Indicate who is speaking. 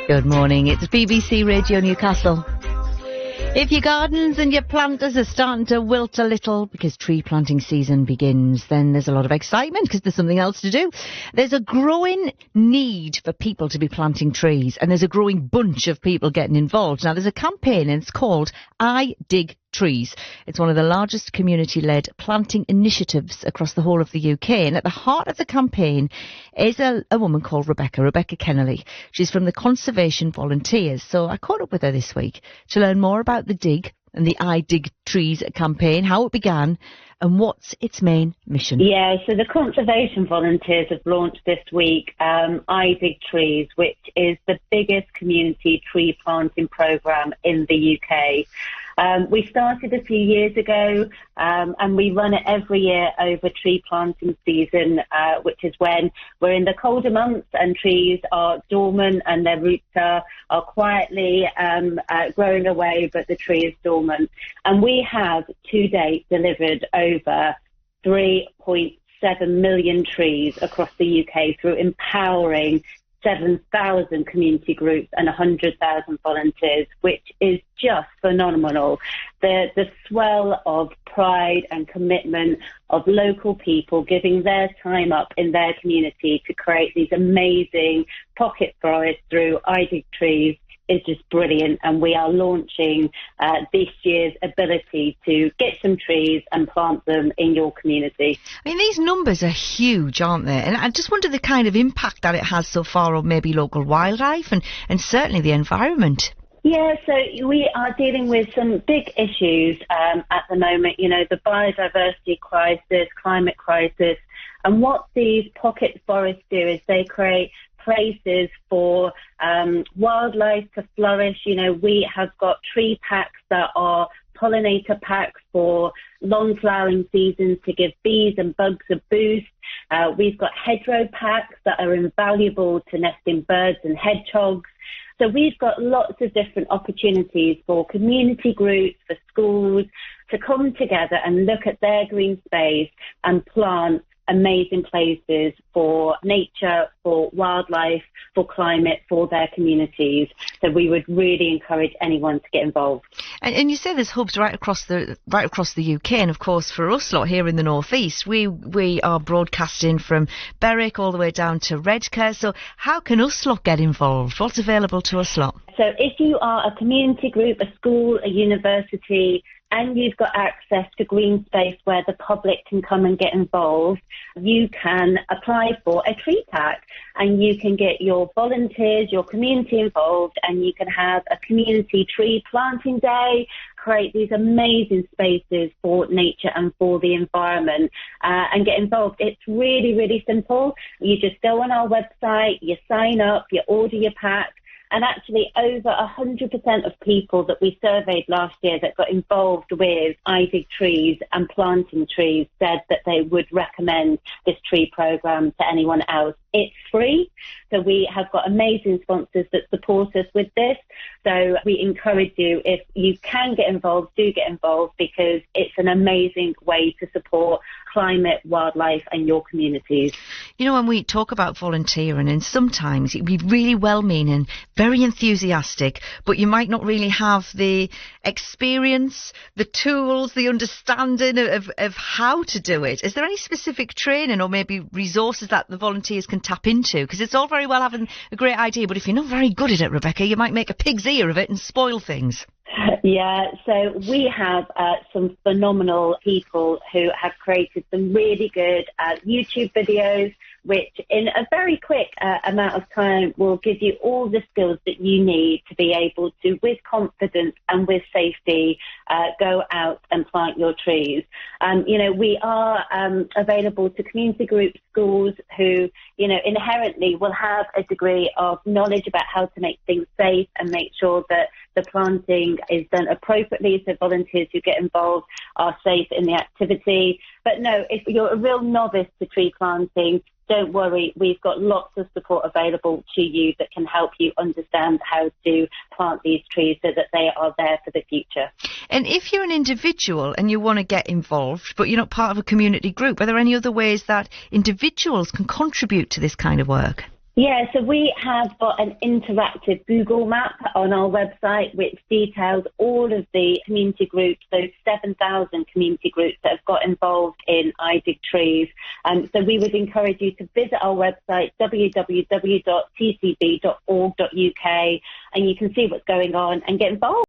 Speaker 1: Good morning, it's BBC Radio Newcastle. If your gardens and your planters are starting to wilt a little because tree planting season begins, then there's a lot of excitement because there's something else to do. There's a growing need for people to be planting trees, and there's a growing bunch of people getting involved. Now, there's a campaign, and it's called I Dig Trees. It's one of the largest community-led planting initiatives across the whole of the UK. And at the heart of the campaign is a woman called Rebecca Kennelly. She's from the Conservation Volunteers. So I caught up with her this week to learn more about the Dig and the I Dig Trees campaign, how it began, and what's its main mission.
Speaker 2: Yeah, so the Conservation Volunteers have launched this week I Dig Trees, which is the biggest community tree planting programme in the UK. We started a few years ago, and we run it every year over tree planting season, which is when we're in the colder months and trees are dormant and their roots are quietly growing away, but the tree is dormant. And we have to date delivered over 3.7 million trees across the UK through empowering 7,000 community groups and 100,000 volunteers, which is just phenomenal. The swell of pride and commitment of local people giving their time up in their community to create these amazing pocket forests through I Dig Trees is just brilliant, and we are launching this year's ability to get some trees and plant them in your community.
Speaker 1: I mean, these numbers are huge, aren't they? And I just wonder the kind of impact that it has so far on maybe local wildlife and certainly the environment.
Speaker 2: Yeah, so we are dealing with some big issues at the moment, you know, the biodiversity crisis, climate crisis, and what these pocket forests do is they create places for wildlife to flourish. You know, we have got tree packs that are pollinator packs for long flowering seasons to give bees and bugs a boost. We've got hedgerow packs that are invaluable to nesting birds and hedgehogs. So we've got lots of different opportunities for community groups, for schools to come together and look at their green space and plant amazing places for nature, for wildlife, for climate, for their communities. So we would really encourage anyone to get involved.
Speaker 1: And you say there's hubs right across the UK, and of course for us lot here in the North East, we are broadcasting from Berwick all the way down to Redcar. So how can us lot get involved? What's available to us lot?
Speaker 2: So if you are a community group, a school, a university, and you've got access to green space where the public can come and get involved, you can apply for a tree pack and you can get your volunteers, your community involved, and you can have a community tree planting day, create these amazing spaces for nature and for the environment, and get involved. It's really, really simple. You just go on our website, you sign up, you order your pack. And actually over 100% of people that we surveyed last year that got involved with I Dig Trees and planting trees said that they would recommend this tree programme to anyone else. It's free, so we have got amazing sponsors that support us with this. So we encourage you, if you can get involved, do get involved, because it's an amazing way to support climate, wildlife and your communities.
Speaker 1: You know, when we talk about volunteering, and sometimes it'd be really well-meaning, very enthusiastic, but you might not really have the experience, the tools, the understanding of how to do it. Is there any specific training or maybe resources that the volunteers can tap into? Because it's all very well having a great idea, but if you're not very good at it, Rebecca, you might make a pig's ear of it and spoil things.
Speaker 2: Yeah, so we have some phenomenal people who have created some really good YouTube videos, which in a very quick amount of time will give you all the skills that you need to be able to, with confidence and with safety, go out and plant your trees. You know, we are available to community groups, schools who, you know, inherently will have a degree of knowledge about how to make things safe and make sure that the planting is done appropriately, so volunteers who get involved are safe in the activity. But no, if you're a real novice to tree planting, don't worry, we've got lots of support available to you that can help you understand how to plant these trees so that they are there for the future.
Speaker 1: And if you're an individual and you want to get involved, but you're not part of a community group, are there any other ways that individuals can contribute to this kind of work?
Speaker 2: Yeah, so we have got an interactive Google map on our website which details all of the community groups, those 7,000 community groups that have got involved in I Dig Trees. So we would encourage you to visit our website, www.tcv.org.uk, and you can see what's going on and get involved.